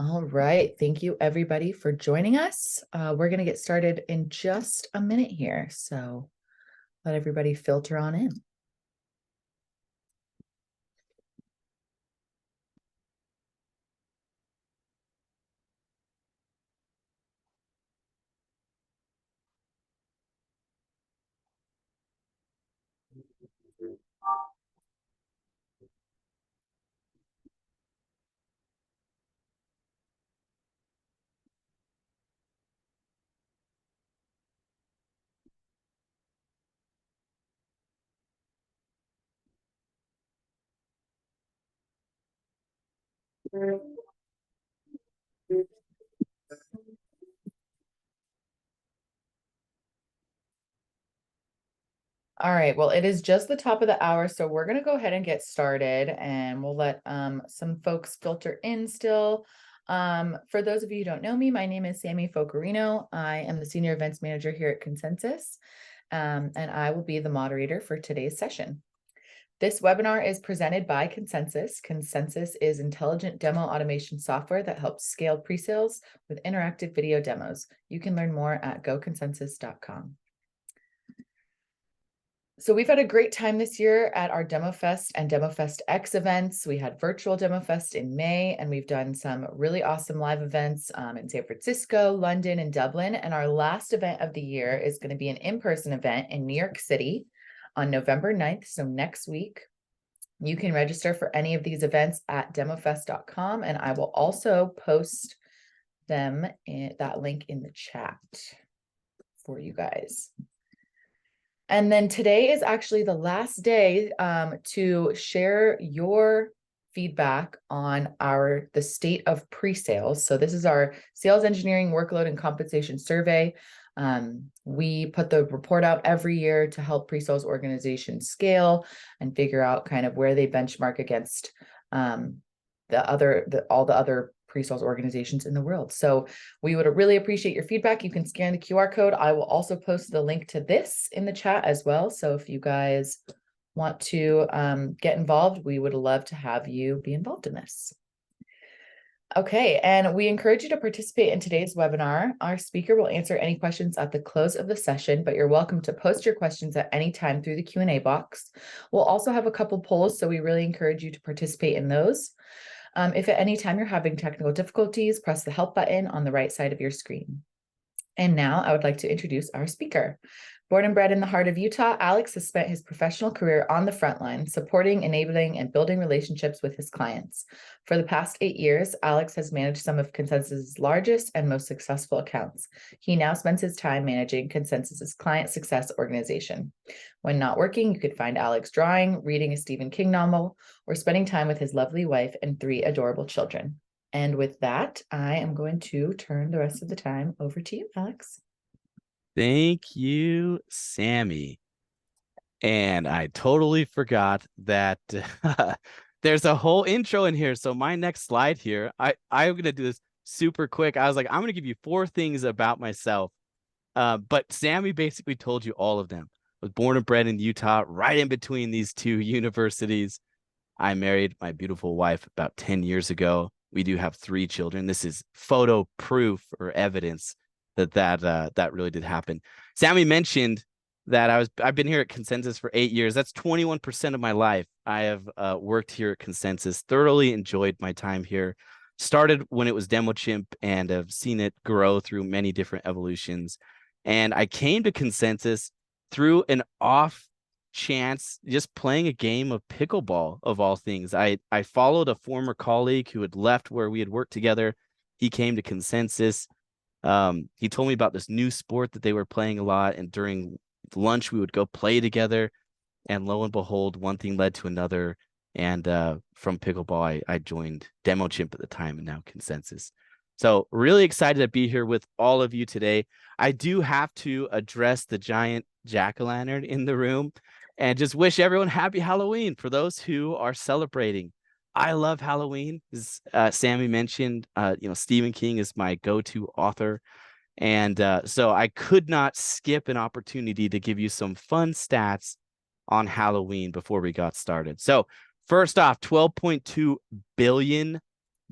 All right. Thank you, everybody, for joining us. We're going to get started in just a minute here. So let everybody filter on in. All right. Well, it is just the top of the hour, so we're going to go ahead and get started, and we'll let some folks filter in still. For those of you who don't know me, my name is Sammy Focarino. I am the Senior Events Manager here at Consensus, and I will be the moderator for today's session. This webinar is presented by Consensus. Consensus is intelligent demo automation software that helps scale pre-sales with interactive video demos. You can learn more at goconsensus.com. So we've had a great time this year at our DemoFest and DemoFest X events. We had virtual DemoFest in May, and we've done some really awesome live events in San Francisco, London, and Dublin. And our last event of the year is going to be an in-person event in New York City on November 9th, so next week. You can register for any of these events at demofest.com, and I will also post them in that link in the chat for you guys. And then today is actually the last day to share your feedback on the state of pre-sales. So this is our sales engineering workload and compensation survey. We put the report out every year to help pre-sales organizations scale and figure out kind of where they benchmark against all the other pre-sales organizations in the world. So we would really appreciate your feedback. You can scan the QR code. I will also post the link to this in the chat as well. So if you guys want to get involved, we would love to have you be involved in this. Okay, and we encourage you to participate in today's webinar. Our speaker will answer any questions at the close of the session, but you're welcome to post your questions at any time through the Q&A box. We'll also have a couple polls, so we really encourage you to participate in those. If at any time you're having technical difficulties, press the help button on the right side of your screen. And now I would like to introduce our speaker. Born and bred in the heart of Utah, Alex has spent his professional career on the front line, supporting, enabling, and building relationships with his clients. For the past 8 years, Alex has managed some of Consensus's largest and most successful accounts. He now spends his time managing Consensus's client success organization. When not working, you could find Alex drawing, reading a Stephen King novel, or spending time with his lovely wife and 3 adorable children. And with that, I am going to turn the rest of the time over to you, Alex. Thank you, Sammy. And I totally forgot that there's a whole intro in here. So my next slide here, I'm going to do this super quick. I was like, I'm going to give you 4 things about myself. But Sammy basically told you all of them. I was born and bred in Utah, right in between these 2 universities. I married my beautiful wife about 10 years ago. We do have 3 children. This is photo proof or evidence that really did happen. Sammy mentioned that I've been here at Consensus for 8 years. That's 21% of my life. I have worked here at Consensus, thoroughly enjoyed my time here. Started when it was DemoChimp and have seen it grow through many different evolutions. And I came to Consensus through an off chance, just playing a game of pickleball of all things. I followed a former colleague who had left where we had worked together. He came to Consensus. He told me about this new sport that they were playing a lot, and during lunch we would go play together, and lo and behold, one thing led to another, and from pickleball I joined DemoChimp at the time, and now Consensus. So really excited to be here with all of you today. I do have to address the giant jack-o'-lantern in the room and just wish everyone happy Halloween for those who are celebrating. I love Halloween. As Sammy mentioned, Stephen King is my go-to author. And so I could not skip an opportunity to give you some fun stats on Halloween before we got started. So first off, $12.2 billion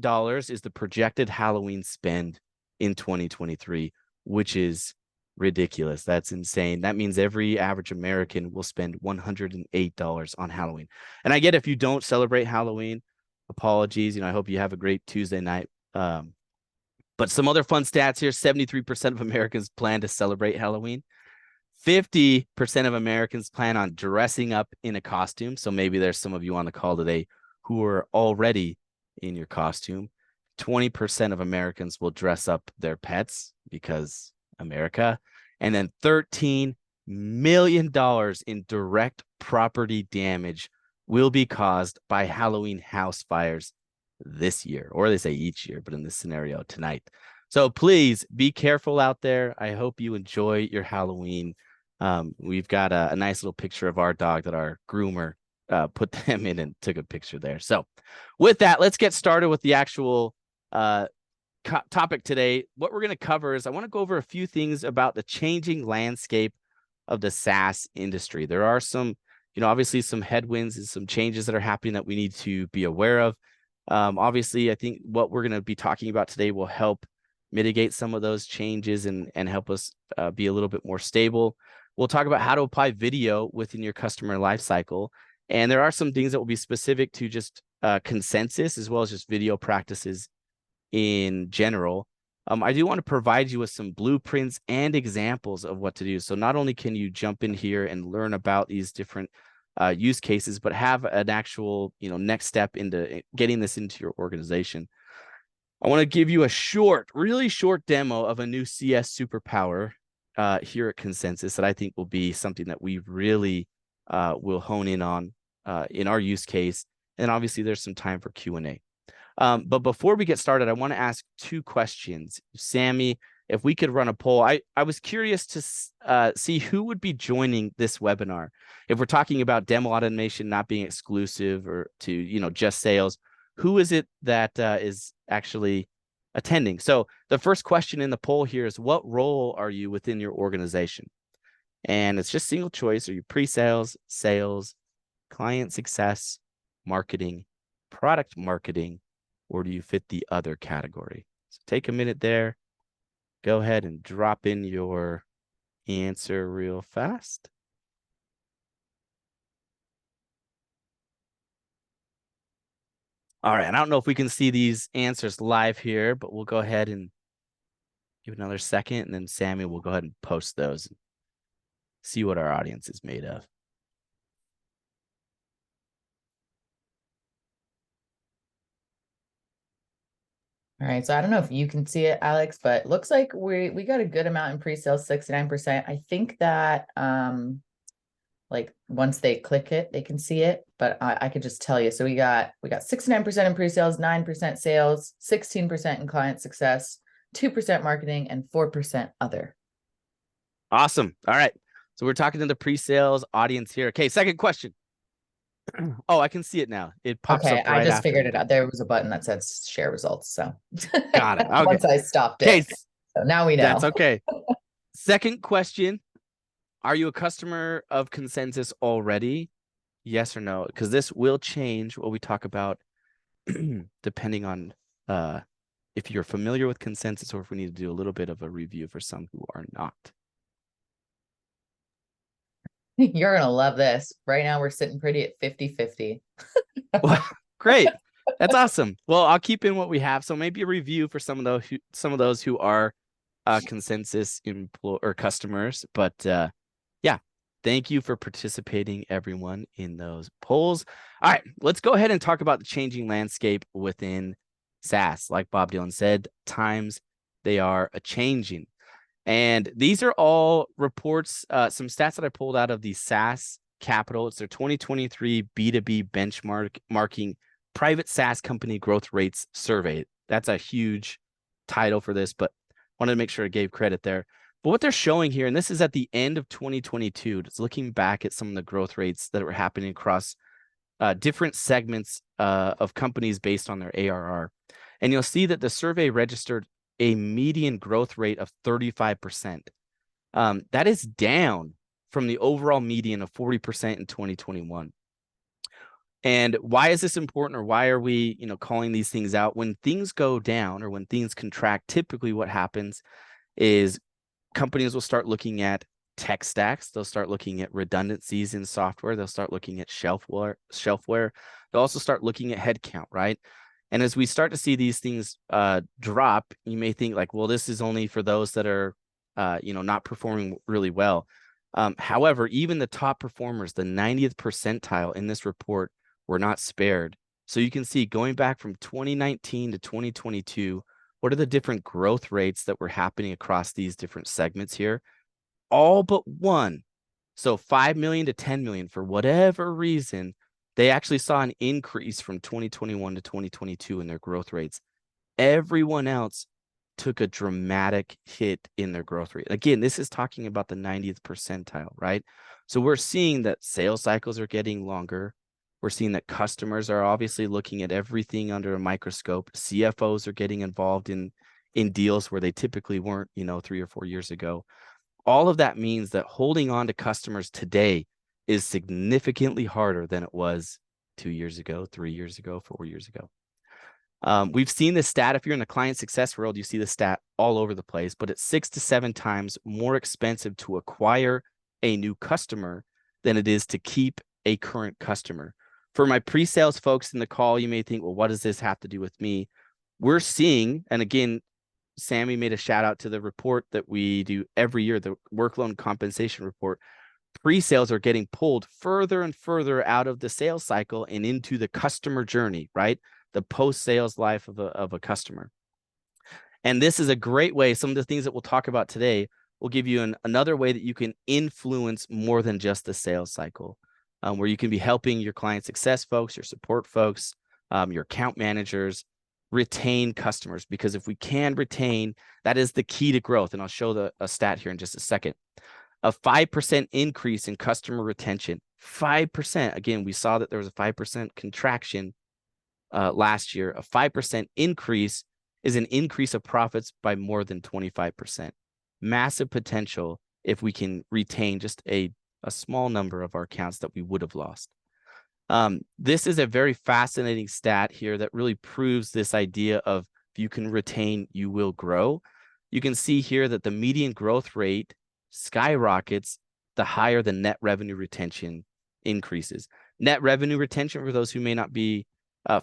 is the projected Halloween spend in 2023, which is ridiculous. That's insane. That means every average American will spend $108 on Halloween. And I get if you don't celebrate Halloween, apologies. I hope you have a great Tuesday night. But some other fun stats here: 73% of Americans plan to celebrate Halloween. 50% of Americans plan on dressing up in a costume. So maybe there's some of you on the call today who are already in your costume. 20% of Americans will dress up their pets because America. And then $13 million in direct property damage will be caused by Halloween house fires this year, or they say each year, but in this scenario tonight. So please be careful out there. I hope you enjoy your Halloween. We've got a nice little picture of our dog that our groomer put them in and took a picture there. So with that, let's get started with the actual topic today. What we're going to cover is I want to go over a few things about the changing landscape of the SaaS industry. There are some, obviously some headwinds and some changes that are happening that we need to be aware of. Obviously, I think what we're going to be talking about today will help mitigate some of those changes and help us be a little bit more stable. We'll talk about how to apply video within your customer lifecycle. And there are some things that will be specific to just Consensus as well as just video practices in general. I do want to provide you with some blueprints and examples of what to do. So not only can you jump in here and learn about these different use cases, but have an actual, next step into getting this into your organization. I want to give you a really short demo of a new CS superpower here at Consensus that I think will be something that we really will hone in on in our use case. And obviously there's some time for Q&A. But before we get started, I want to ask two questions. Sammy, if we could run a poll, I was curious to see who would be joining this webinar. If we're talking about demo automation not being exclusive or to, just sales, who is it that is actually attending? So the first question in the poll here is, what role are you within your organization? And it's just single choice. Are you pre-sales, sales, client success, marketing, product marketing, or do you fit the other category? So take a minute there. Go ahead and drop in your answer real fast. All right, I don't know if we can see these answers live here, but we'll go ahead and give another second, and then Sammy will go ahead and post those and see what our audience is made of. All right, so I don't know if you can see it, Alex, but it looks like we got a good amount in pre-sales, 69%. I think that like once they click it, they can see it, but I could just tell you. So we got 69% in pre-sales, 9% sales, 16% in client success, 2% marketing, and 4% other. Awesome. All right. So we're talking to the pre-sales audience here. Okay, second question. Oh, I can see it now. It pops up right after. I just figured it out. There was a button that says share results. So got it. Okay. Once I stopped it. So now we know. That's okay. Second question. Are you a customer of Consensus already? Yes or no? Because this will change what we talk about depending on if you're familiar with Consensus or if we need to do a little bit of a review for some who are not. You're going to love this. Right now, we're sitting pretty at 50-50. Well, great. That's awesome. Well, I'll keep in what we have. So maybe a review for some of those who are Consensus or customers. But yeah, thank you for participating, everyone, in those polls. All right, let's go ahead and talk about the changing landscape within SaaS. Like Bob Dylan said, times they are a-changing. And these are all reports, some stats that I pulled out of the SaaS Capital. It's their 2023 B2B benchmarking private SaaS company growth rates survey. That's a huge title for this, but wanted to make sure I gave credit there. But what they're showing here, and this is at the end of 2022, it's looking back at some of the growth rates that were happening across different segments of companies based on their ARR. And you'll see that the survey registered a median growth rate of 35%. That is down from the overall median of 40% in 2021. And why is this important, or why are we, calling these things out? When things go down or when things contract, typically what happens is companies will start looking at tech stacks. They'll start looking at redundancies in software. They'll start looking at shelfware. They'll also start looking at headcount, right? And as we start to see these things drop, you may think like, well, this is only for those that are, not performing really well. However, even the top performers, the 90th percentile in this report, were not spared. So you can see going back from 2019 to 2022, what are the different growth rates that were happening across these different segments here? All but one. So 5 million to 10 million, for whatever reason, they actually saw an increase from 2021 to 2022 in their growth rates. Everyone else took a dramatic hit in their growth rate. Again, this is talking about the 90th percentile, right? So we're seeing that sales cycles are getting longer. We're seeing that customers are obviously looking at everything under a microscope. CFOs are getting involved in deals where they typically weren't, 3 or 4 years ago. All of that means that holding on to customers today is significantly harder than it was 2 years ago, 3 years ago, 4 years ago. We've seen this stat. If you're in the client success world, you see the stat all over the place, but it's 6 to 7 times more expensive to acquire a new customer than it is to keep a current customer. For my pre-sales folks in the call, you may think, well, what does this have to do with me? We're seeing, and again, Sammy made a shout out to the report that we do every year, the workload compensation report. Pre-sales are getting pulled further and further out of the sales cycle and into the customer journey, right? The post-sales life of a customer. And this is a great way. Some of the things that we'll talk about today will give you another way that you can influence more than just the sales cycle, where you can be helping your client success folks, your support folks, your account managers retain customers. Because if we can retain, that is the key to growth. And I'll show a stat here in just a second. A 5% increase in customer retention. 5%. Again, we saw that there was a 5% contraction last year. A 5% increase is an increase of profits by more than 25%. Massive potential if we can retain just a small number of our accounts that we would have lost. This is a very fascinating stat here that really proves this idea of if you can retain, you will grow. You can see here that the median growth rate skyrockets the higher the net revenue retention increases. Net revenue retention, for those who may not be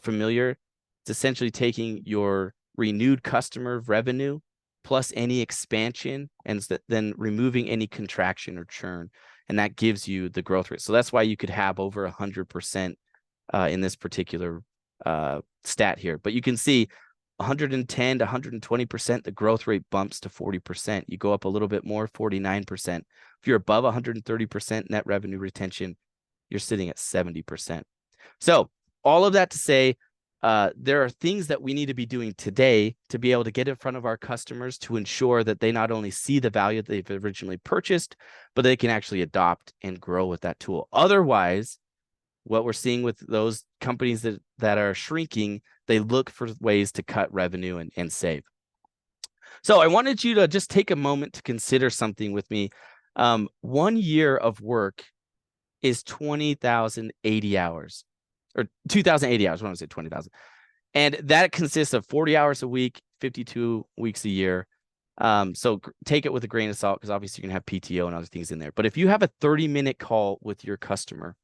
familiar, it's essentially taking your renewed customer revenue plus any expansion and then removing any contraction or churn. And that gives you the growth rate. So that's why you could have over 100% in this particular stat here. But you can see 110 to 120%, the growth rate bumps to 40%. You go up a little bit more, 49%. If you're above 130% net revenue retention, you're sitting at 70%. So all of that to say, there are things that we need to be doing today to be able to get in front of our customers to ensure that they not only see the value that they've originally purchased, but they can actually adopt and grow with that tool. Otherwise, what we're seeing with those companies that are shrinking, they look for ways to cut revenue and save. So I wanted you to just take a moment to consider something with me. 1 year of work is 20,080 hours. Or 2,080 hours. I want to say 20,000. And that consists of 40 hours a week, 52 weeks a year. So take it with a grain of salt, because obviously you're going to have PTO and other things in there. But if you have a 30-minute call with your customer,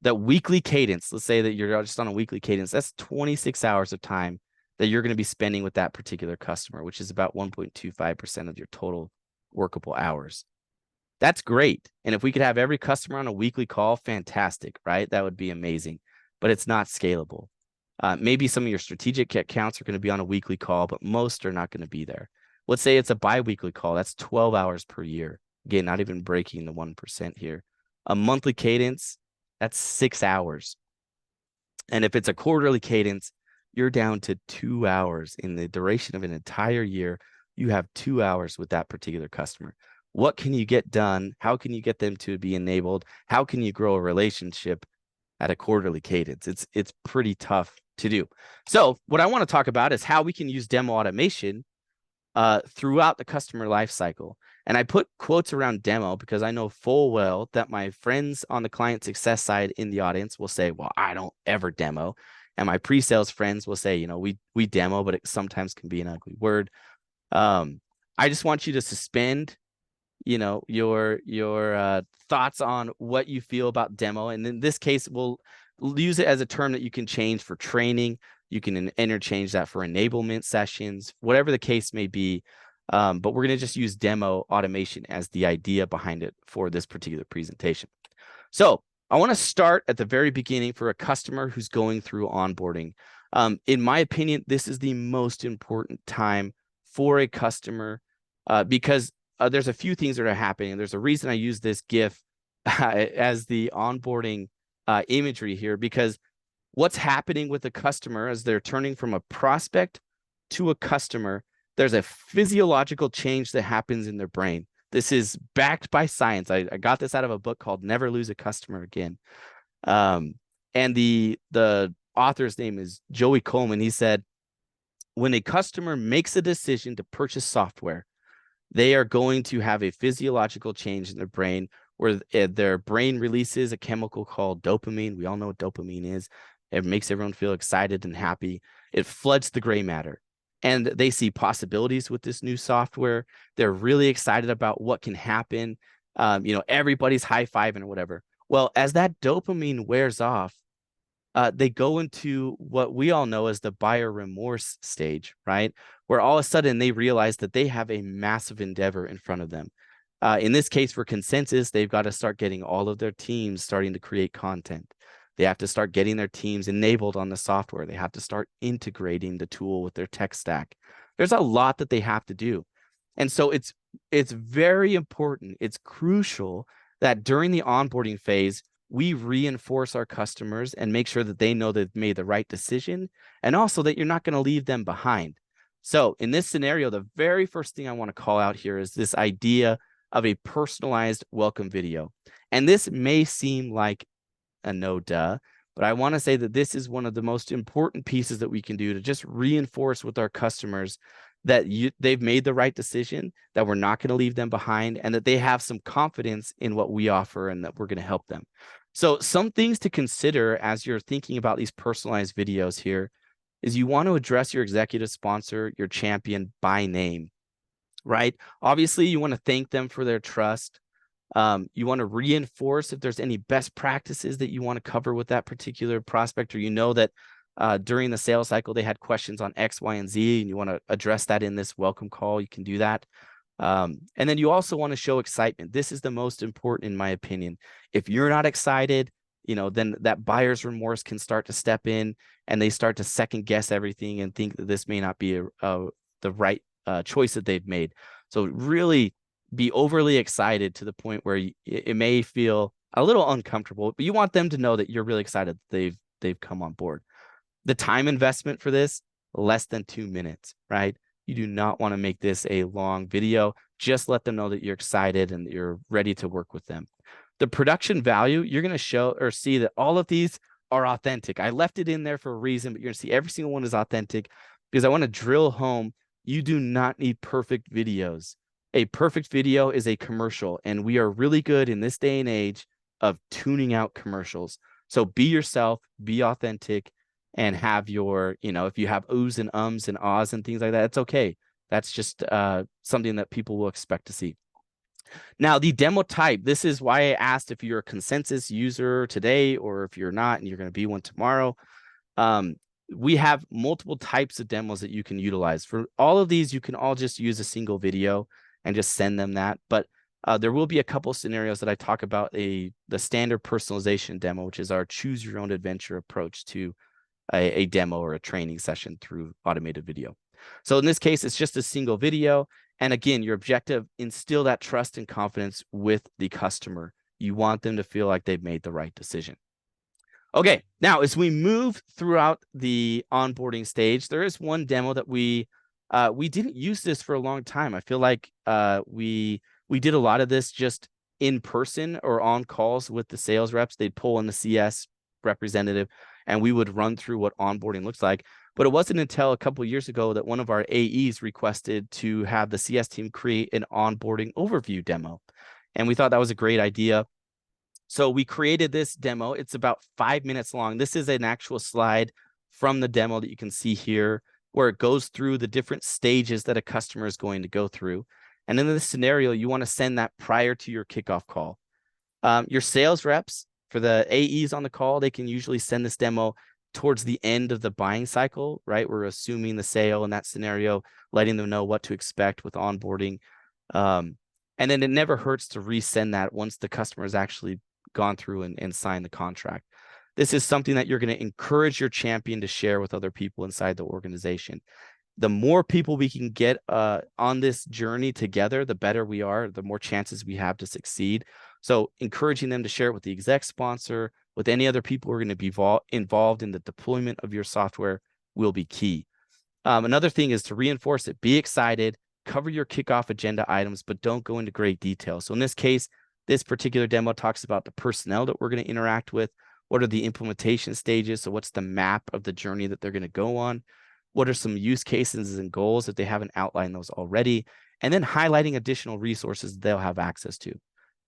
that weekly cadence, let's say that you're just on a weekly cadence, that's 26 hours of time that you're going to be spending with that particular customer, which is about 1.25% of your total workable hours. That's great. And if we could have every customer on a weekly call, fantastic, right? That would be amazing, but it's not scalable. Maybe some of your strategic accounts are going to be on a weekly call, but most are not going to be there. Let's say it's a bi-weekly call. That's 12 hours per year. Again, not even breaking the 1% here. A monthly cadence, that's 6 hours. And if it's a quarterly cadence, you're down to 2 hours. In the duration of an entire year, you have 2 hours with that particular customer. What can you get done? How can you get them to be enabled? How can you grow a relationship at a quarterly cadence? It's pretty tough to do. So what I want to talk about is how we can use demo automation throughout the customer life cycle. And I put quotes around demo because I know full well that my friends on the client success side in the audience will say, well, I don't ever demo. And my pre-sales friends will say, we demo, but it sometimes can be an ugly word. I just want you to suspend, your thoughts on what you feel about demo. And in this case, we'll use it as a term that you can change for training. You can interchange that for enablement sessions, whatever the case may be. But we're going to just use demo automation as the idea behind it for this particular presentation. So I want to start at the very beginning for a customer who's going through onboarding. In my opinion, this is the most important time for a customer because there's a few things that are happening. There's a reason I use this GIF as the onboarding imagery here, because what's happening with the customer as they're turning from a prospect to a customer, there's a physiological change that happens in their brain. This is backed by science. I got this out of a book called Never Lose a Customer Again. And the author's name is Joey Coleman. He said, when a customer makes a decision to purchase software, they are going to have a physiological change in their brain where their brain releases a chemical called dopamine. We all know what dopamine is. It makes everyone feel excited and happy. It floods the gray matter. And they see possibilities with this new software. They're really excited about what can happen. Everybody's high-fiving or whatever. Well, as that dopamine wears off, they go into what we all know as the buyer remorse stage, right? Where all of a sudden they realize that they have a massive endeavor in front of them. In this case, for Consensus, they've got to start getting all of their teams starting to create content. They have to start getting their teams enabled on the software. They have to start integrating the tool with their tech stack. There's a lot that they have to do. And so it's very important. It's crucial that during the onboarding phase, we reinforce our customers and make sure that they know they've made the right decision, and also that you're not going to leave them behind. So in this scenario, the very first thing I want to call out here is this idea of a personalized welcome video. And this may seem like a no duh, but I want to say that this is one of the most important pieces that we can do to just reinforce with our customers that they've made the right decision, that we're not going to leave them behind, and that they have some confidence in what we offer and that we're going to help them. So some things to consider as you're thinking about these personalized videos here is you want to address your executive sponsor, your champion, by name, right? Obviously, you want to thank them for their trust. You want to reinforce if there's any best practices that you want to cover with that particular prospect, or that during the sales cycle, they had questions on X, Y, and Z, and you want to address that in this welcome call. You can do that. And then you also want to show excitement. This is the most important, in my opinion. If you're not excited, then that buyer's remorse can start to step in, and they start to second guess everything and think that this may not be the right choice that they've made. So really be overly excited to the point where it may feel a little uncomfortable, but you want them to know that you're really excited that they've come on board. The time investment for this, less than 2 minutes, right? You do not want to make this a long video. Just let them know that you're excited and that you're ready to work with them. The production value, you're going to show or see that all of these are authentic. I left it in there for a reason, but you're going to see every single one is authentic because I want to drill home. You do not need perfect videos. A perfect video is a commercial, and we are really good in this day and age of tuning out commercials. So be yourself, be authentic, and have your, if you have oohs and ums and ahs and things like that, it's okay. That's just something that people will expect to see. Now, the demo type, this is why I asked if you're a Consensus user today or if you're not and you're going to be one tomorrow. We have multiple types of demos that you can utilize. For all of these, you can all just use a single video and just send them that. But there will be a couple scenarios that I talk about the standard personalization demo, which is our choose your own adventure approach to a demo or a training session through automated video. So in this case, it's just a single video. And again, your objective, instill that trust and confidence with the customer. You want them to feel like they've made the right decision. Okay, now as we move throughout the onboarding stage, there is one demo that we didn't use this for a long time. I feel like we did a lot of this just in person or on calls with the sales reps. They'd pull in the CS representative and we would run through what onboarding looks like. But it wasn't until a couple of years ago that one of our AEs requested to have the CS team create an onboarding overview demo. And we thought that was a great idea. So we created this demo. It's about 5 minutes long. This is an actual slide from the demo that you can see here, where it goes through the different stages that a customer is going to go through. And in this scenario, you want to send that prior to your kickoff call. Your sales reps, for the AEs on the call, they can usually send this demo towards the end of the buying cycle, right? We're assuming the sale in that scenario, letting them know what to expect with onboarding. And then it never hurts to resend that once the customer has actually gone through and signed the contract. This is something that you're going to encourage your champion to share with other people inside the organization. The more people we can get on this journey together, the better we are, the more chances we have to succeed. So encouraging them to share it with the exec sponsor, with any other people who are going to be involved in the deployment of your software will be key. Another thing is to reinforce it. Be excited, cover your kickoff agenda items, but don't go into great detail. So in this case, this particular demo talks about the personnel that we're going to interact with. What are the implementation stages? So what's the map of the journey that they're going to go on? What are some use cases and goals if they haven't outlined those already? And then highlighting additional resources they'll have access to.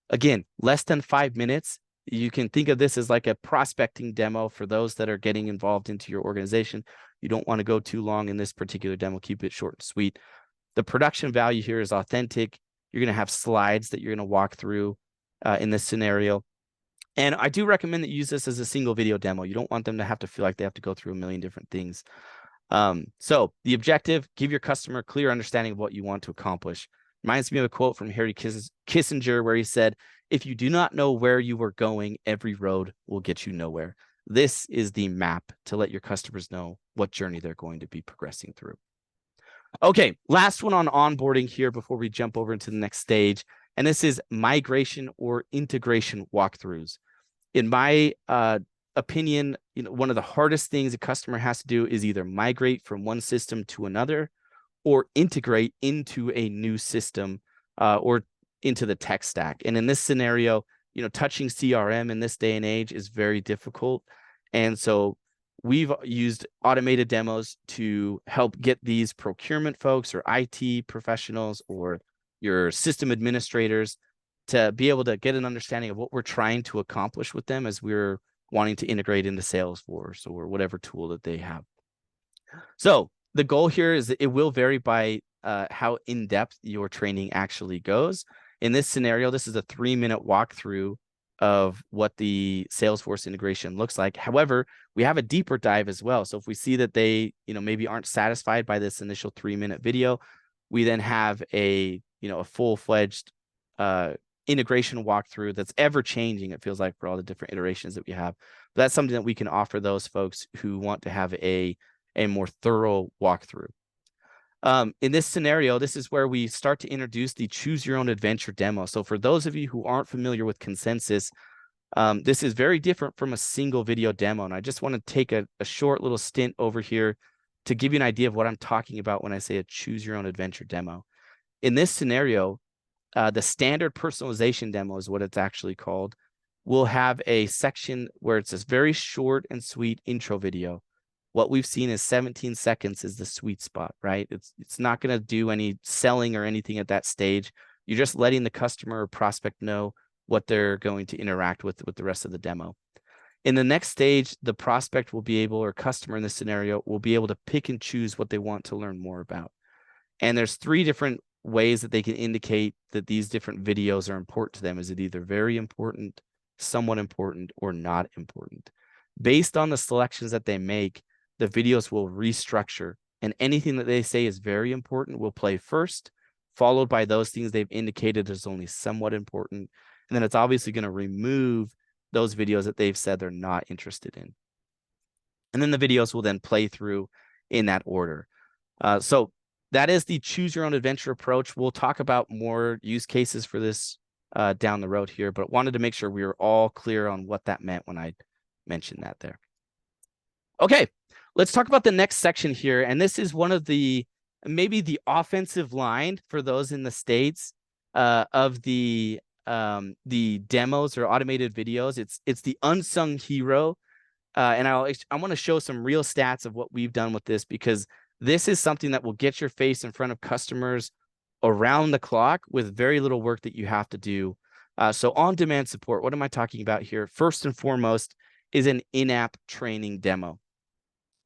Again, less than 5 minutes. You can think of this as like a prospecting demo for those that are getting involved into your organization. You don't want to go too long in this particular demo. Keep it short and sweet. The production value here is authentic. You're going to have slides that you're going to walk through in this scenario. And I do recommend that you use this as a single video demo. You don't want them to have to feel like they have to go through a million different things. So the objective, give your customer a clear understanding of what you want to accomplish. Reminds me of a quote from Henry Kissinger, where he said, "If you do not know where you are going, every road will get you nowhere." This is the map to let your customers know what journey they're going to be progressing through. Okay, last one on onboarding here before we jump over into the next stage. And this is migration or integration walkthroughs. In my opinion, one of the hardest things a customer has to do is either migrate from one system to another or integrate into a new system or into the tech stack. And in this scenario, touching CRM in this day and age is very difficult. And so we've used automated demos to help get these procurement folks or IT professionals or your system administrators to be able to get an understanding of what we're trying to accomplish with them as we're wanting to integrate into Salesforce or whatever tool that they have. So the goal here is that it will vary by how in-depth your training actually goes. In this scenario, this is a 3-minute walkthrough of what the Salesforce integration looks like. However, we have a deeper dive as well. So if we see that they, maybe aren't satisfied by this initial 3-minute video, we then have a full-fledged integration walkthrough that's ever changing, it feels like, for all the different iterations that we have. But that's something that we can offer those folks who want to have a more thorough walkthrough. In this scenario, this is where we start to introduce the choose your own adventure demo. So for those of you who aren't familiar with Consensus, this is very different from a single video demo. And I just want to take a short little stint over here to give you an idea of what I'm talking about when I say a choose your own adventure demo. In this scenario, the standard personalization demo is what it's actually called. We'll have a section where it's this very short and sweet intro video. What we've seen is 17 seconds is the sweet spot, right? It's not going to do any selling or anything at that stage. You're just letting the customer or prospect know what they're going to interact with the rest of the demo. In the next stage, the prospect will be able, or customer in this scenario, will be able to pick and choose what they want to learn more about. And there's 3 different ways that they can indicate that these different videos are important to them. Is it either very important, somewhat important, or not important? Based on the selections that they make, the videos will restructure, and anything that they say is very important will play first, followed by those things they've indicated as only somewhat important. And then it's obviously going to remove those videos that they've said they're not interested in. And then the videos will then play through in that order. So that is the choose your own adventure approach. We'll talk about more use cases for this down the road here, but wanted to make sure we were all clear on what that meant when I mentioned that there. Okay, let's talk about the next section here. And this is one of maybe the offensive line for those in the States of the demos or automated videos. It's the unsung hero And I want to show some real stats of what we've done with this, because this is something that will get your face in front of customers around the clock with very little work that you have to do. So on-demand support, what am I talking about here? First and foremost is an in-app training demo.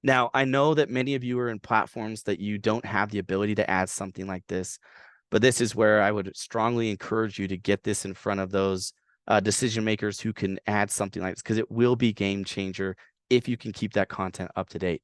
Now, I know that many of you are in platforms that you don't have the ability to add something like this, but this is where I would strongly encourage you to get this in front of those decision makers who can add something like this, because it will be game changer if you can keep that content up to date.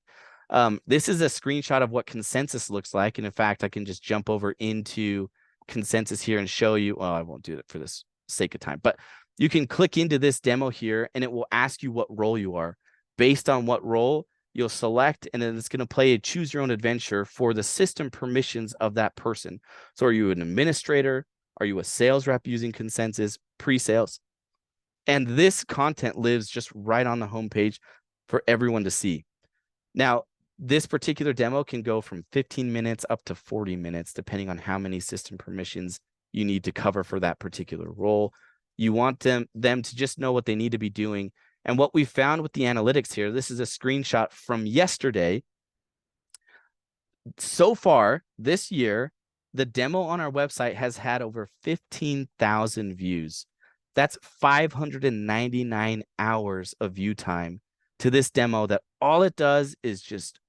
This is a screenshot of what Consensus looks like. And in fact, I can just jump over into Consensus here and show you. Well, I won't do it for this sake of time, but you can click into this demo here and it will ask you what role you are. Based on what role, you'll select, and then it's going to play a choose your own adventure for the system permissions of that person. So are you an administrator? Are you a sales rep using Consensus, pre-sales? And this content lives just right on the homepage for everyone to see. Now, this particular demo can go from 15 minutes up to 40 minutes, depending on how many system permissions you need to cover for that particular role. You want them to just know what they need to be doing. And what we found with the analytics here, this is a screenshot from yesterday. So far this year, the demo on our website has had over 15,000 views. That's 599 hours of view time to this demo that all it does is just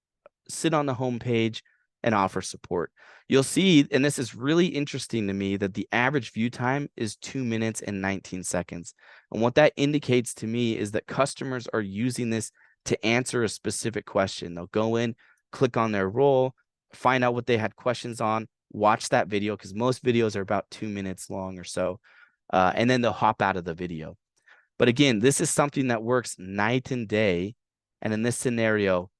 sit on the homepage and offer support. You'll see, and this is really interesting to me, that the average view time is 2 minutes and 19 seconds. And what that indicates to me is that customers are using this to answer a specific question. They'll go in, click on their role, find out what they had questions on, watch that video, because most videos are about 2 minutes long or so, and then they'll hop out of the video. But again, this is something that works night and day. And in this scenario,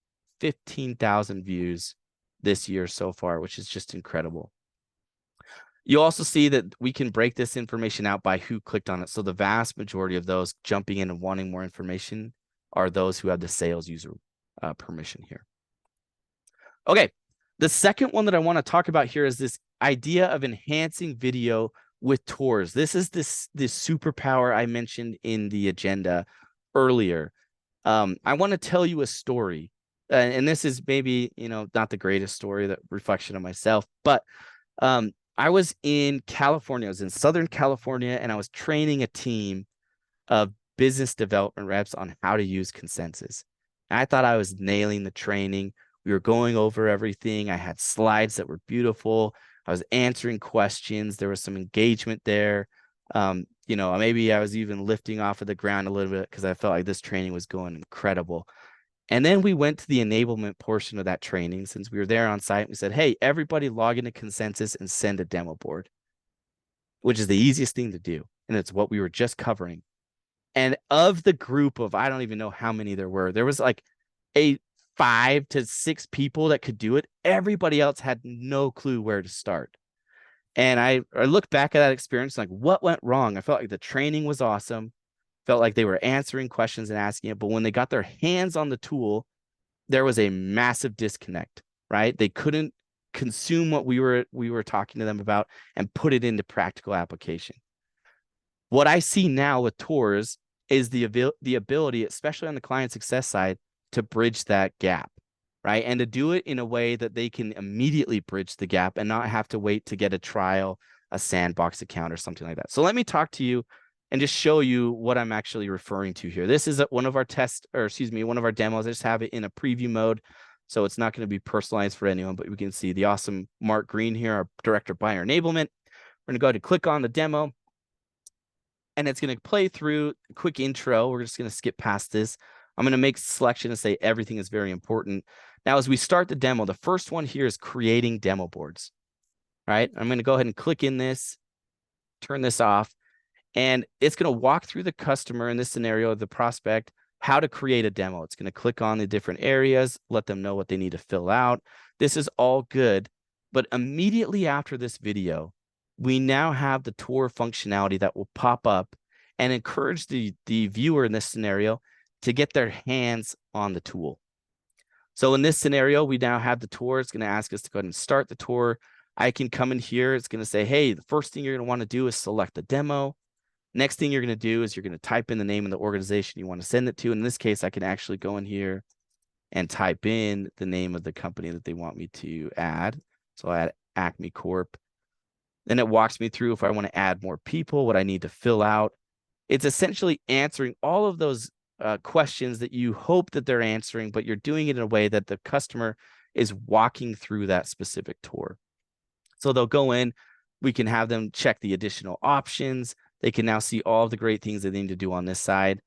15,000 views this year so far, which is just incredible. You also see that we can break this information out by who clicked on it. So the vast majority of those jumping in and wanting more information are those who have the sales user permission here. Okay, the second one that I want to talk about here is this idea of enhancing video with tours. This is this superpower I mentioned in the agenda earlier. I want to tell you a story. And this is maybe, not the greatest story, that reflection of myself, but I was in California. I was in Southern California, and I was training a team of business development reps on how to use Consensus. And I thought I was nailing the training. We were going over everything. I had slides that were beautiful. I was answering questions. There was some engagement there. Maybe I was even lifting off of the ground a little bit because I felt like this training was going incredible. And then we went to the enablement portion of that training. Since we were there on site, we said, hey, everybody log into Consensus and send a demo board, which is the easiest thing to do. And it's what we were just covering. And of the group of, I don't even know how many there was like 5 to 6 people that could do it. Everybody else had no clue where to start. And I look back at that experience, like, what went wrong? I felt like the training was awesome. Felt like they were answering questions and asking it. But when they got their hands on the tool, there was a massive disconnect, right? They couldn't consume what we were talking to them about and put it into practical application. What I see now with tours is the ability, especially on the client success side, to bridge that gap, right? And to do it in a way that they can immediately bridge the gap and not have to wait to get a trial, a sandbox account or something like that. So let me talk to you and just show you what I'm actually referring to here. This is one of our one of our demos. I just have it in a preview mode, so it's not going to be personalized for anyone, but we can see the awesome Mark Green here, our Director of Buyer Enablement. We're going to go ahead and click on the demo, and it's going to play through a quick intro. We're just going to skip past this. I'm going to make a selection and say everything is very important. Now, as we start the demo, the first one here is creating demo boards. All right, I'm going to go ahead and click in this, turn this off. And it's going to walk through the customer, in this scenario, the prospect, how to create a demo. It's going to click on the different areas, let them know what they need to fill out. This is all good. But immediately after this video, we now have the tour functionality that will pop up and encourage the viewer in this scenario to get their hands on the tool. So in this scenario, we now have the tour. It's going to ask us to go ahead and start the tour. I can come in here. It's going to say, hey, the first thing you're going to want to do is select the demo. Next thing you're going to do is you're going to type in the name of the organization you want to send it to. In this case, I can actually go in here and type in the name of the company that they want me to add. So I add Acme Corp. Then it walks me through if I want to add more people, what I need to fill out. It's essentially answering all of those questions that you hope that they're answering, but you're doing it in a way that the customer is walking through that specific tour. So they'll go in, we can have them check the additional options. They can now see all of the great things that they need to do on this side.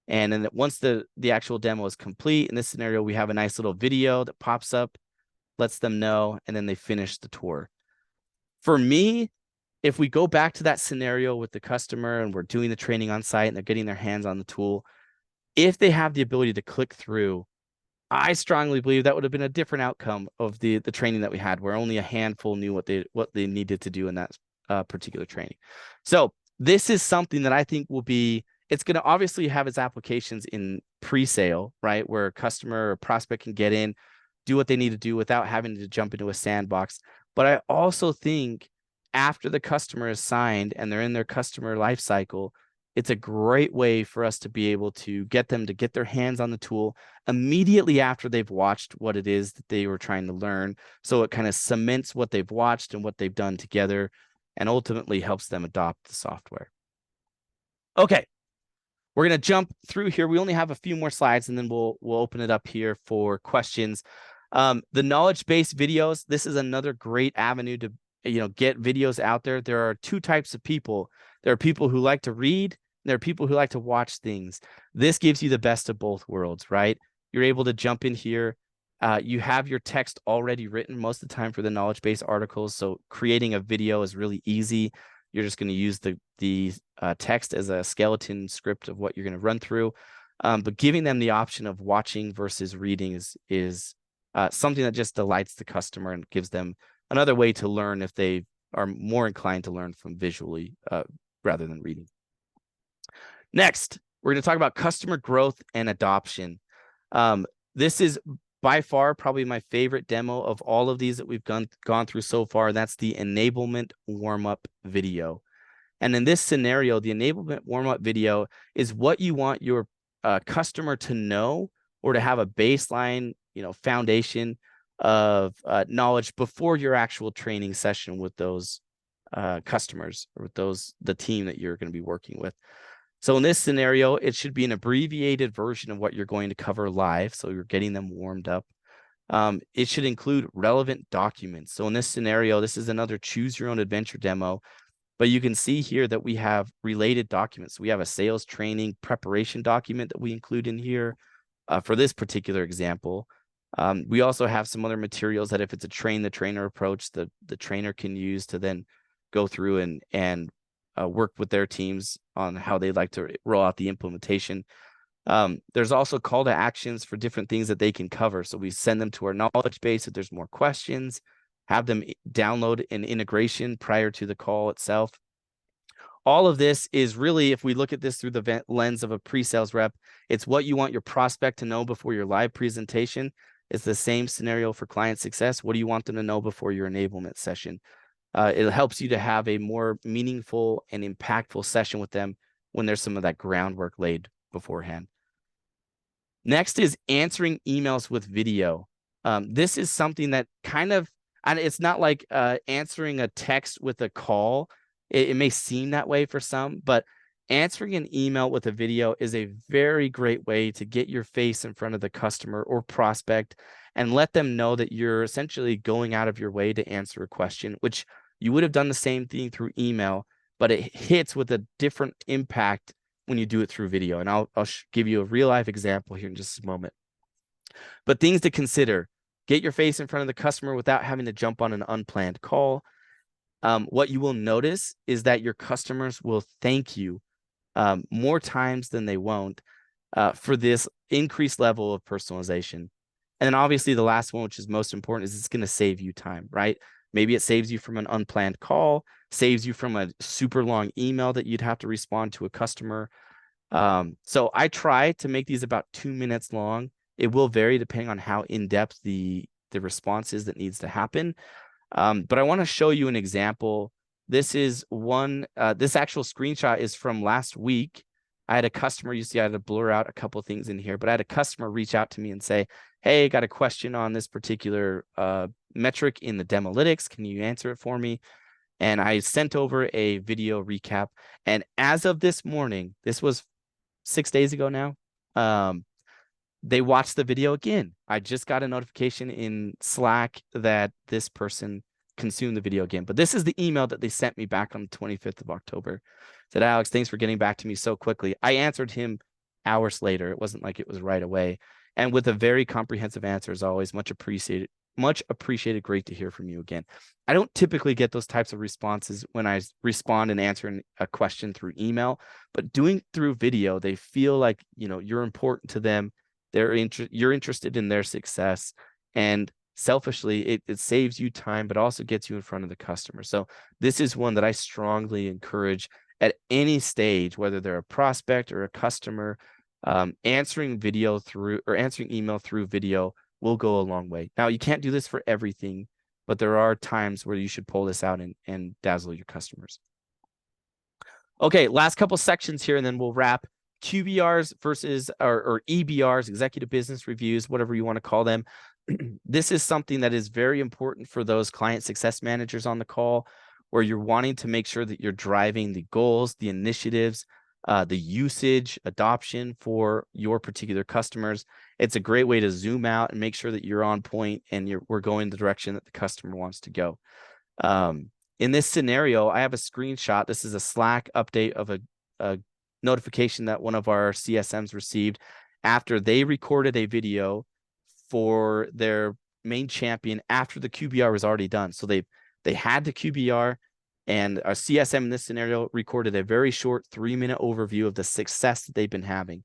And then once the actual demo is complete, in this scenario, we have a nice little video that pops up, lets them know, and then they finish the tour. For me, if we go back to that scenario with the customer and we're doing the training on site and they're getting their hands on the tool, if they have the ability to click through, I strongly believe that would have been a different outcome of the training that we had, where only a handful knew what they needed to do in that particular training. So this is something that I think will be, it's going to obviously have its applications in pre-sale, right? Where a customer or prospect can get in, do what they need to do without having to jump into a sandbox. But I also think after the customer is signed and they're in their customer life cycle, it's a great way for us to be able to get them to get their hands on the tool immediately after they've watched what it is that they were trying to learn. So it kind of cements what they've watched and what they've done together and ultimately helps them adopt the software. Okay, we're going to jump through here. We only have a few more slides and then we'll open it up here for questions. The knowledge-based videos, this is another great avenue to get videos out there. There are two types of people. There are people who like to read. There are people who like to watch things. This gives you the best of both worlds, right? You're able to jump in here. You have your text already written most of the time for the knowledge-based articles. So creating a video is really easy. You're just going to use the text as a skeleton script of what you're going to run through. But giving them the option of watching versus reading is something that just delights the customer and gives them another way to learn if they are more inclined to learn from visually rather than reading. Next, we're going to talk about customer growth and adoption. This is by far probably my favorite demo of all of these that we've gone through so far. That's the enablement warm-up video. And in this scenario, the enablement warm-up video is what you want your customer to know or to have a baseline, foundation of knowledge before your actual training session with those customers or with the team that you're going to be working with. So in this scenario, it should be an abbreviated version of what you're going to cover live. So you're getting them warmed up. It should include relevant documents. So in this scenario, this is another choose your own adventure demo, but you can see here that we have related documents. We have a sales training preparation document that we include in here for this particular example. We also have some other materials that if it's a train the trainer approach, the trainer can use to then go through and work with their teams on how they'd like to roll out the implementation. There's also call to actions for different things that they can cover. So we send them to our knowledge base if there's more questions, have them download an integration prior to the call itself. All of this is really, if we look at this through the lens of a pre-sales rep, it's what you want your prospect to know before your live presentation. It's the same scenario for client success. What do you want them to know before your enablement session? It helps you to have a more meaningful and impactful session with them when there's some of that groundwork laid beforehand. Next is answering emails with video. This is something that and it's not like answering a text with a call. It may seem that way for some, but answering an email with a video is a very great way to get your face in front of the customer or prospect and let them know that you're essentially going out of your way to answer a question, which you would have done the same thing through email, but it hits with a different impact when you do it through video. And I'll give you a real life example here in just a moment. But things to consider: get your face in front of the customer without having to jump on an unplanned call. What you will notice is that your customers will thank you more times than they won't for this increased level of personalization. And then obviously the last one, which is most important, is it's going to save you time, right? Maybe it saves you from an unplanned call, saves you from a super long email that you'd have to respond to a customer. So I try to make these about 2 minutes long. It will vary depending on how in-depth the response is that needs to happen. But I want to show you an example this is one, this actual screenshot is from last week. I had a customer, you see I had to blur out a couple of things in here, but I had a customer reach out to me and say, hey, got a question on this particular metric in the Demolytics. Can you answer it for me? And I sent over a video recap. And as of this morning, this was 6 days ago now, they watched the video again. I just got a notification in Slack that this person consumed the video again. But this is the email that they sent me back on the 25th of October. Said, Alex, thanks for getting back to me so quickly. I answered him hours later. It wasn't like it was right away. And with a very comprehensive answer, as always, much appreciated. Much appreciated. Great to hear from you again. I don't typically get those types of responses when I respond and answer a question through email, but doing through video, they feel like, you know, you're important to them. You're interested in their success, and selfishly, it saves you time, but also gets you in front of the customer. So this is one that I strongly encourage at any stage, whether they're a prospect or a customer, answering email through video will go a long way. Now, you can't do this for everything, but there are times where you should pull this out and dazzle your customers. Okay, last couple sections here, and then we'll wrap. QBRs versus or EBRs, executive business reviews, whatever you want to call them. This is something that is very important for those client success managers on the call, where you're wanting to make sure that you're driving the goals, the initiatives, the usage, adoption for your particular customers. It's a great way to zoom out and make sure that you're on point and we're going the direction that the customer wants to go. In this scenario, I have a screenshot. This is a Slack update of a notification that one of our CSMs received after they recorded a video for their main champion after the QBR was already done. So they had the QBR, and our CSM in this scenario recorded a very short 3-minute overview of the success that they've been having.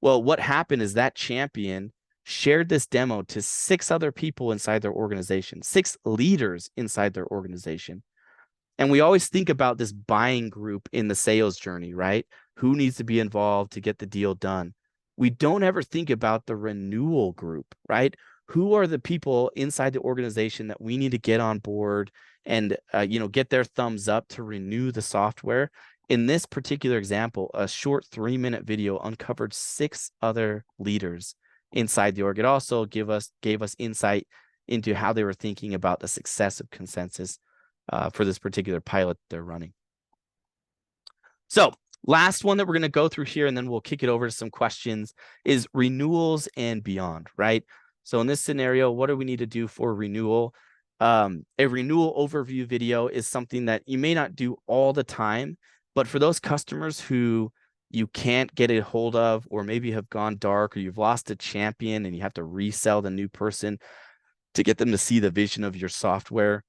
Well, what happened is that champion shared this demo to 6 other people inside their organization, 6 leaders inside their organization. And we always think about this buying group in the sales journey, right? Who needs to be involved to get the deal done? We don't ever think about the renewal group, right? Who are the people inside the organization that we need to get on board and get their thumbs up to renew the software? In this particular example, a short 3-minute video uncovered 6 other leaders inside the org. It also gave us insight into how they were thinking about the success of Consensus for this particular pilot they're running. So last one that we're going to go through here, and then we'll kick it over to some questions, is renewals and beyond, right? So in this scenario, what do we need to do for renewal? A renewal overview video is something that you may not do all the time, but for those customers who you can't get a hold of, or maybe have gone dark, or you've lost a champion and you have to resell the new person to get them to see the vision of your software,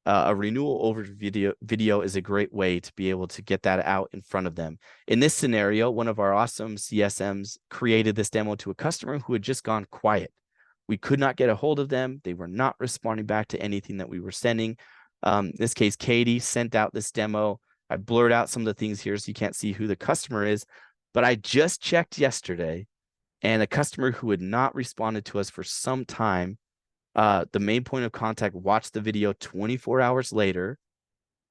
a renewal overview video is a great way to be able to get that out in front of them. In this scenario, one of our awesome CSMs created this demo to a customer who had just gone quiet. We could not get a hold of them. They were not responding back to anything that we were sending. In this case, Katie sent out this demo. I blurred out some of the things here so you can't see who the customer is, but I just checked yesterday, and a customer who had not responded to us for some time, the main point of contact watched the video 24 hours later,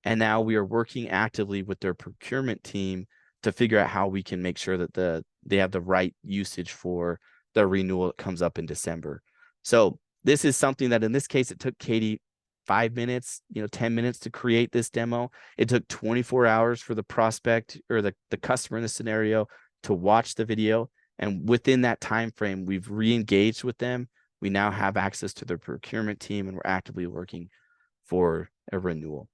and now we are working actively with their procurement team to figure out how we can make sure that they have the right usage for the renewal that comes up in December. So this is something that in this case, it took Katie 5 minutes, 10 minutes to create this demo. It took 24 hours for the prospect or the customer in the scenario to watch the video. And within that time frame, we've re-engaged with them. We now have access to their procurement team, and we're actively working for a renewal.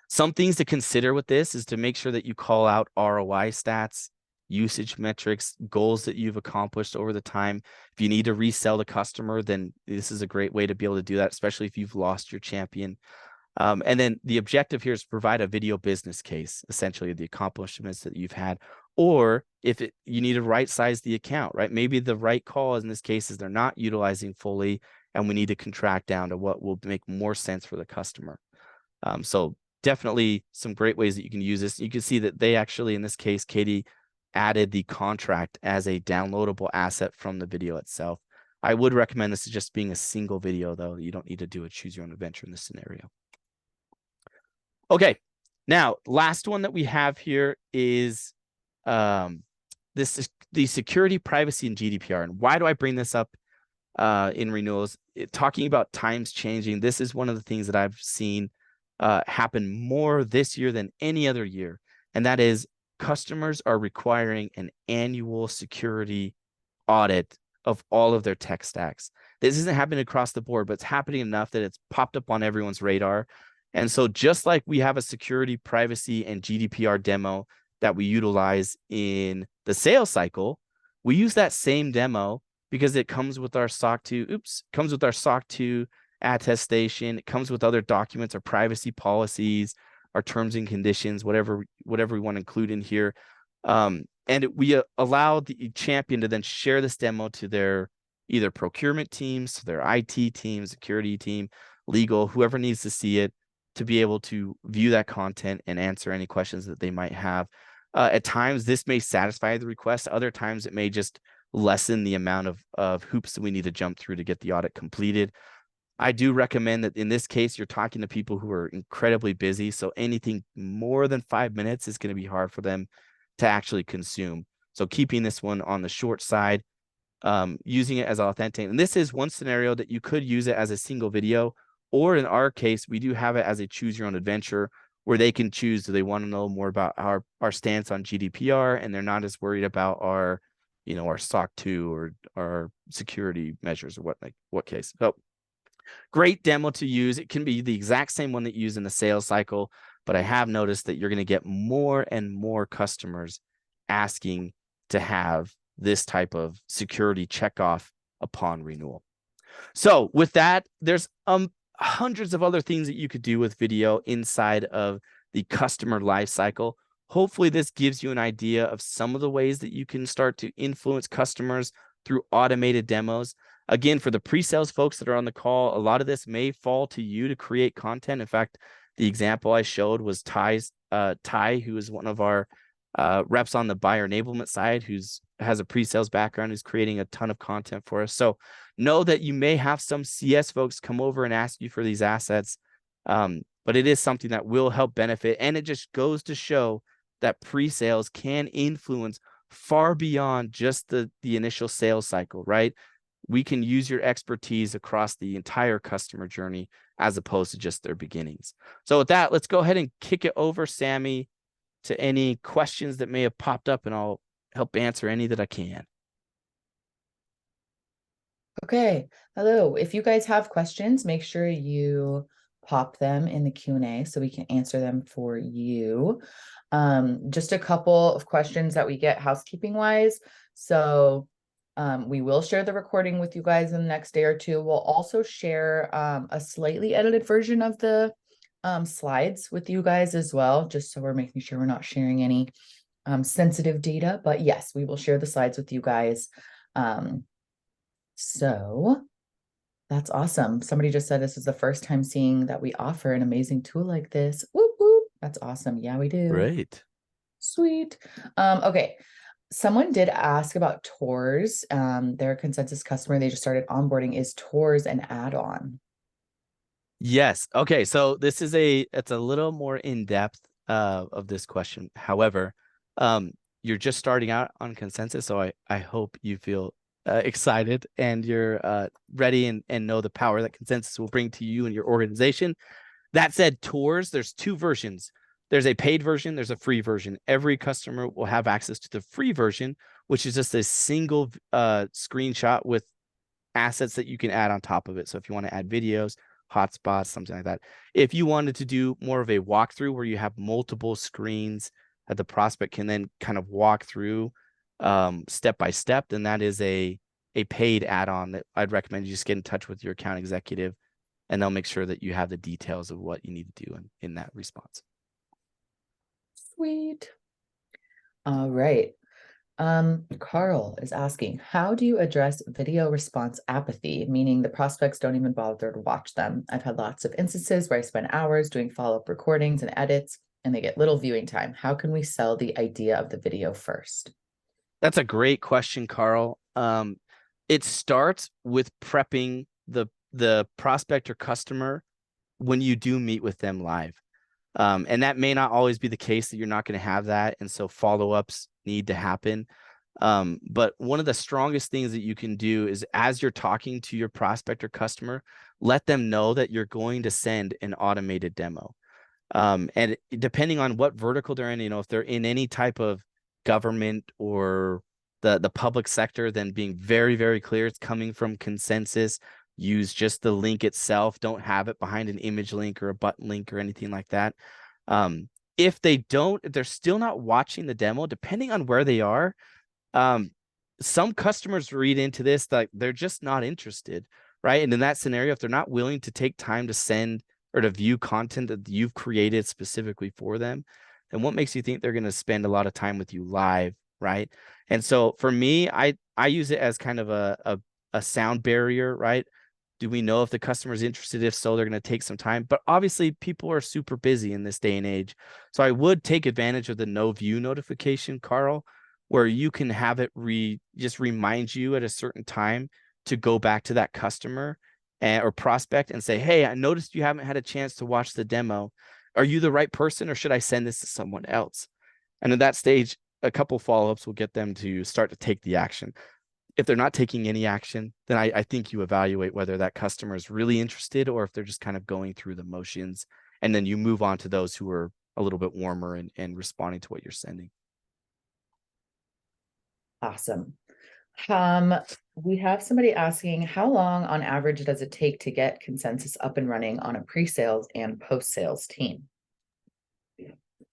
Some things to consider with this is to make sure that you call out ROI stats, usage metrics, goals that you've accomplished over the time. If you need to resell the customer, then this is a great way to be able to do that, especially if you've lost your champion. And then the objective here is to provide a video business case, essentially the accomplishments that you've had. Or if you need to right size the account, right? Maybe the right call in this case is they're not utilizing fully, and we need to contract down to what will make more sense for the customer. So definitely some great ways that you can use this. You can see that they actually, in this case, Katie added the contract as a downloadable asset from the video itself. I would recommend this as just being a single video, though. You don't need to do a choose your own adventure in this scenario. Okay, now last one that we have here is this is the security, privacy, and GDPR. And why do I bring this up in renewals? Talking about times changing, this is one of the things that I've seen happen more this year than any other year, and that is customers are requiring an annual security audit of all of their tech stacks. This isn't happening across the board, but it's happening enough that it's popped up on everyone's radar. And so just like we have a security, privacy, and GDPR demo that we utilize in the sales cycle, we use that same demo because it comes with our SOC 2, comes with our SOC 2 attestation. It comes with other documents, our privacy policies, our terms and conditions, whatever we want to include in here. And we allow the champion to then share this demo to their either procurement teams, to their IT team, security team, legal, whoever needs to see it, to be able to view that content and answer any questions that they might have. At times, this may satisfy the request. Other times, it may just lessen the amount of hoops that we need to jump through to get the audit completed. I do recommend that in this case, you're talking to people who are incredibly busy. So anything more than 5 minutes is going to be hard for them to actually consume. So keeping this one on the short side, using it as authentic. And this is one scenario that you could use it as a single video, or in our case, we do have it as a choose your own adventure where they can choose, do they want to know more about our stance on GDPR, and they're not as worried about our, our SOC 2 or our security measures or what case. So great demo to use. It can be the exact same one that you use in the sales cycle, but I have noticed that you're going to get more and more customers asking to have this type of security checkoff upon renewal. So with that, there's hundreds of other things that you could do with video inside of the customer life cycle. Hopefully this gives you an idea of some of the ways that you can start to influence customers through automated demos. Again, for the pre-sales folks that are on the call, a lot of this may fall to you to create content. In fact, the example I showed was Ty, who is one of our reps on the buyer enablement side, has a pre-sales background, who's creating a ton of content for us. So know that you may have some CS folks come over and ask you for these assets, but it is something that will help benefit. And it just goes to show that pre-sales can influence far beyond just the initial sales cycle, right? We can use your expertise across the entire customer journey as opposed to just their beginnings. So with that, let's go ahead and kick it over, Sammy, to any questions that may have popped up, and I'll help answer any that I can. Okay. Hello. If you guys have questions, make sure you pop them in the Q&A so we can answer them for you. Just a couple of questions that we get housekeeping wise. So we will share the recording with you guys in the next day or two. We'll also share a slightly edited version of the slides with you guys as well, just so we're making sure we're not sharing any sensitive data. But yes, we will share the slides with you guys. So that's awesome. Somebody just said this is the first time seeing that we offer an amazing tool like this. Whoop, whoop. That's awesome. Yeah, we do. Great. Sweet. Okay. Someone did ask about Tours. They're a Consensus customer. They just started onboarding. Is Tours an add-on? Yes. Okay. So this is it's a little more in depth of this question. However, you're just starting out on Consensus, so I hope you feel excited and you're ready and know the power that Consensus will bring to you and your organization. That said, Tours, there's two versions. There's a paid version, there's a free version. Every customer will have access to the free version, which is just a single screenshot with assets that you can add on top of it. So if you want to add videos, hotspots, something like that. If you wanted to do more of a walkthrough where you have multiple screens that the prospect can then kind of walk through step by step, then that is a paid add-on that I'd recommend you just get in touch with your account executive, and they'll make sure that you have the details of what you need to do in that response. Sweet. All right. Carl is asking, how do you address video response apathy, meaning the prospects don't even bother to watch them? I've had lots of instances where I spend hours doing follow-up recordings and edits, and they get little viewing time. How can we sell the idea of the video first? That's a great question, Carl. It starts with prepping the prospect or customer when you do meet with them live. And that may not always be the case, that you're not going to have that. And so follow-ups need to happen. But one of the strongest things that you can do is, as you're talking to your prospect or customer, let them know that you're going to send an automated demo. And depending on what vertical they're in, if they're in any type of government or the public sector, then being very, very clear it's coming from Consensus. Use just the link itself. Don't have it behind an image link or a button link or anything like that. If they're still not watching the demo, depending on where they are, some customers read into this that they're just not interested, right? And in that scenario, if they're not willing to take time to send or to view content that you've created specifically for them, then what makes you think they're going to spend a lot of time with you live, right? And so for me, I use it as kind of a sound barrier, right? Do we know if the customer's interested? If so, they're going to take some time. But obviously, people are super busy in this day and age. So I would take advantage of the no view notification, Carl, where you can have it just remind you at a certain time to go back to that customer or prospect and say, hey, I noticed you haven't had a chance to watch the demo. Are you the right person, or should I send this to someone else? And at that stage, a couple follow-ups will get them to start to take the action. If they're not taking any action, then I think you evaluate whether that customer is really interested or if they're just kind of going through the motions. And then you move on to those who are a little bit warmer and responding to what you're sending. Awesome. We have somebody asking, how long on average does it take to get Consensus up and running on a pre-sales and post-sales team?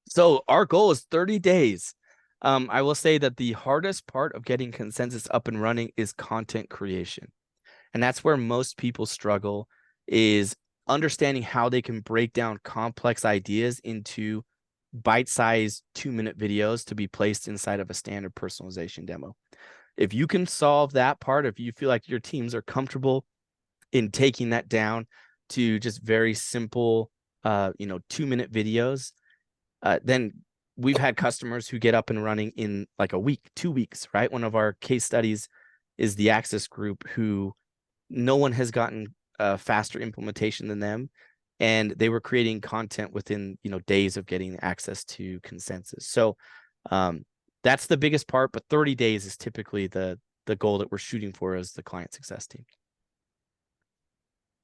So our goal is 30 days. I will say that the hardest part of getting Consensus up and running is content creation. And that's where most people struggle, is understanding how they can break down complex ideas into bite-sized 2-minute videos to be placed inside of a standard personalization demo. If you can solve that part, if you feel like your teams are comfortable in taking that down to just very simple, 2-minute videos, then we've had customers who get up and running in like a week, 2 weeks, right? One of our case studies is the Access Group, who no one has gotten a faster implementation than them. And they were creating content within, days of getting access to Consensus. So that's the biggest part, but 30 days is typically the goal that we're shooting for as the client success team.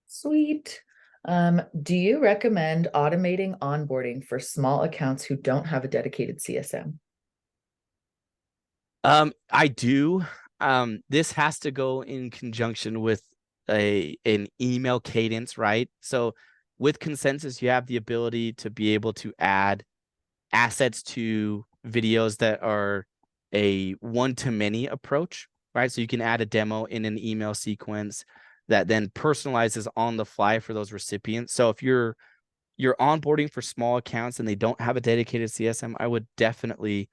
Sweet. Do you recommend automating onboarding for small accounts who don't have a dedicated CSM? I do. This has to go in conjunction with an email cadence, right? So with Consensus, you have the ability to be able to add assets to videos that are a one-to-many approach, right? So you can add a demo in an email sequence that then personalizes on the fly for those recipients. So if you're onboarding for small accounts and they don't have a dedicated CSM, I would definitely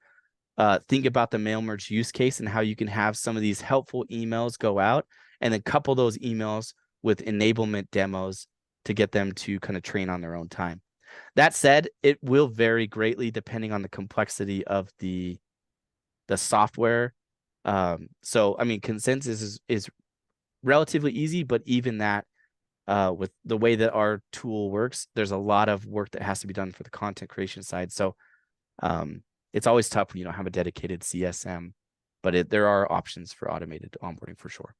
think about the mail merge use case and how you can have some of these helpful emails go out and then couple those emails with enablement demos to get them to kind of train on their own time. That said, it will vary greatly depending on the complexity of the software. So, I mean, Consensus is relatively easy, but even that, with the way that our tool works, there's a lot of work that has to be done for the content creation side. So it's always tough when you don't have a dedicated CSM, but there are options for automated onboarding for sure.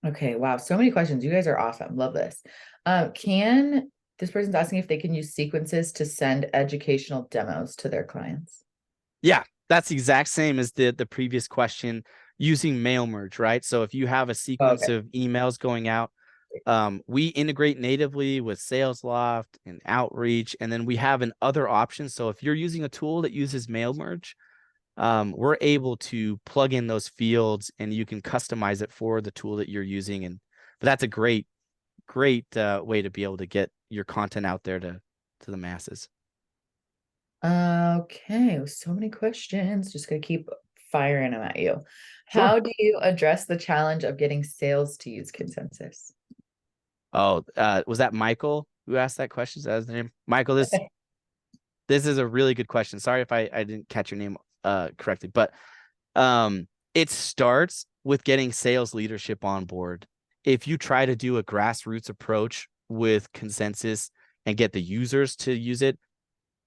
Okay, wow, so many questions. You guys are awesome. Love this. This person's asking if they can use sequences to send educational demos to their clients. Yeah, that's the exact same as the previous question, using mail merge, right? So if you have a sequence of emails going out, we integrate natively with SalesLoft and Outreach, and then we have an other option. So if you're using a tool that uses mail merge, we're able to plug in those fields and you can customize it for the tool that you're using. But that's a great way to be able to get your content out there to the masses. Okay, so many questions. Just gonna keep firing them at you. Sure. How do you address the challenge of getting sales to use Consensus? Oh, was that Michael who asked that question? Is that his name? Michael, this is a really good question. Sorry if I didn't catch your name correctly, but it starts with getting sales leadership on board. If you try to do a grassroots approach with Consensus and get the users to use it,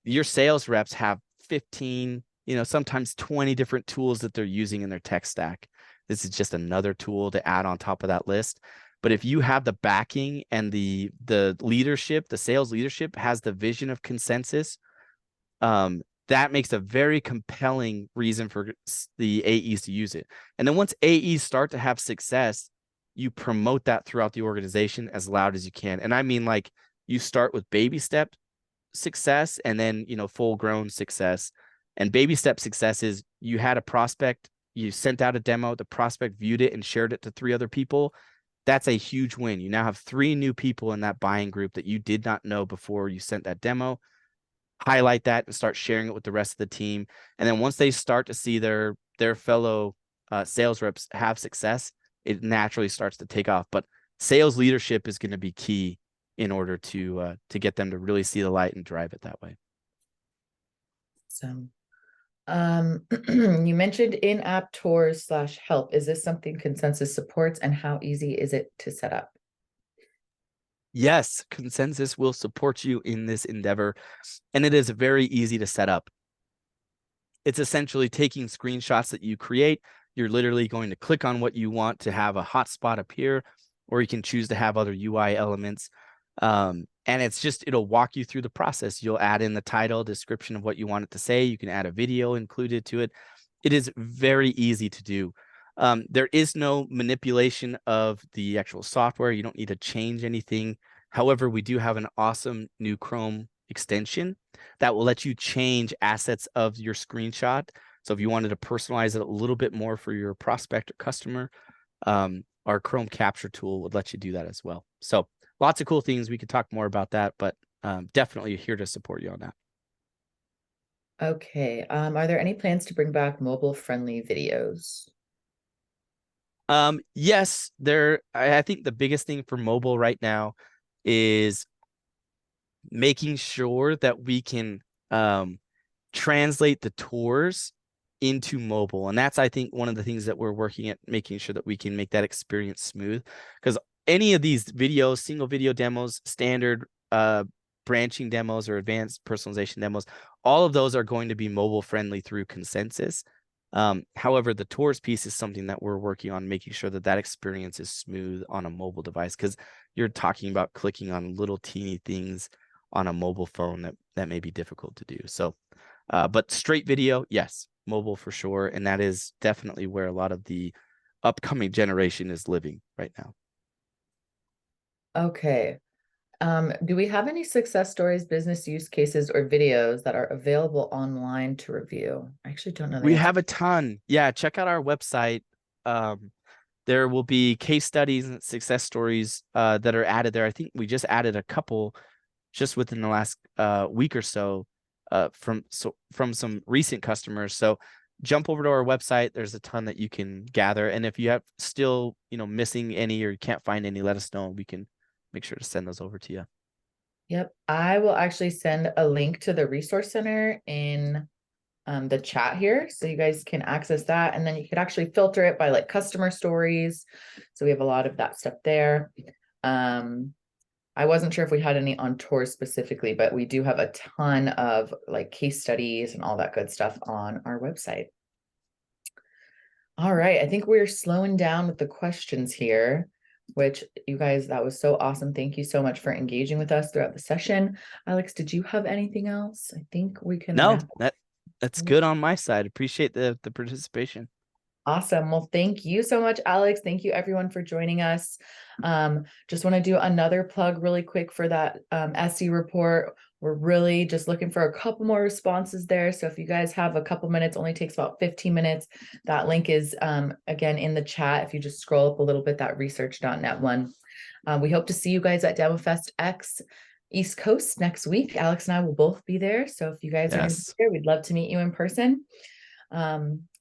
your sales reps have 15, sometimes 20 different tools that they're using in their tech stack. This is just another tool to add on top of that list. But if you have the backing and the leadership, the sales leadership has the vision of Consensus, that makes a very compelling reason for the AEs to use it. And then once AEs start to have success, you promote that throughout the organization as loud as you can. And I mean, like, you start with baby step success and then, full grown success. And baby step success is you had a prospect, you sent out a demo, the prospect viewed it and shared it to 3 other people. That's a huge win. You now have 3 new people in that buying group that you did not know before you sent that demo. Highlight that and start sharing it with the rest of the team. And then once they start to see their fellow sales reps have success, it naturally starts to take off. But sales leadership is going to be key in order to get them to really see the light and drive it that way. So, you mentioned in-app tours / help. Is this something Consensus supports, and how easy is it to set up? Yes, Consensus will support you in this endeavor, and it is very easy to set up. It's essentially taking screenshots that you create. You're literally going to click on what you want to have a hotspot appear, or you can choose to have other UI elements. And it'll walk you through the process. You'll add in the title, description of what you want it to say. You can add a video included to it. It is very easy to do. There is no manipulation of the actual software. You don't need to change anything. However, we do have an awesome new Chrome extension that will let you change assets of your screenshot. So if you wanted to personalize it a little bit more for your prospect or customer, our Chrome capture tool would let you do that as well. So lots of cool things. We could talk more about that, but definitely here to support you on that. Okay. Are there any plans to bring back mobile-friendly videos? Yes, I think the biggest thing for mobile right now is making sure that we can translate the tours into mobile. And that's, I think, one of the things that we're working at, making sure that we can make that experience smooth. Because any of these videos, single video demos, standard branching demos, or advanced personalization demos, all of those are going to be mobile friendly through Consensus. However, the tours piece is something that we're working on, making sure that that experience is smooth on a mobile device, because you're talking about clicking on little teeny things on a mobile phone that may be difficult to do. So, but straight video, yes, mobile for sure. And that is definitely where a lot of the upcoming generation is living right now. Okay. Do we have any success stories, business use cases, or videos that are available online to review? I actually don't know the We answer. have a ton. Yeah, check out our website. There will be case studies and success stories that are added there. I think we just added a couple just within the last week or so from some recent customers. So jump over to our website. There's a ton that you can gather. And if you have still, missing any or you can't find any, let us know. We can make sure to send those over to you. Yep. I will actually send a link to the resource center in the chat here, so you guys can access that. And then you could actually filter it by like customer stories. So we have a lot of that stuff there. I wasn't sure if we had any on tours specifically, but we do have a ton of like case studies and all that good stuff on our website. All right. I think we're slowing down with the questions here, which you guys, that was so awesome. Thank you so much for engaging with us throughout the session. Alex, did you have anything else? I think we can No, wrap. that's good on my side. Appreciate the participation. Awesome. Well, thank you so much, Alex. Thank you everyone for joining us. Just want to do another plug really quick for that SE report. We're really just looking for a couple more responses there. So if you guys have a couple minutes, only takes about 15 minutes. That link is again in the chat. If you just scroll up a little bit, that research.net one. We hope to see you guys at DemoFest X East Coast next week. Alex and I will both be there. So if you guys are going to be there, we'd love to meet you in person.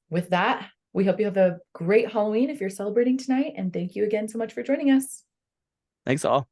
With that, we hope you have a great Halloween if you're celebrating tonight. And thank you again so much for joining us. Thanks all.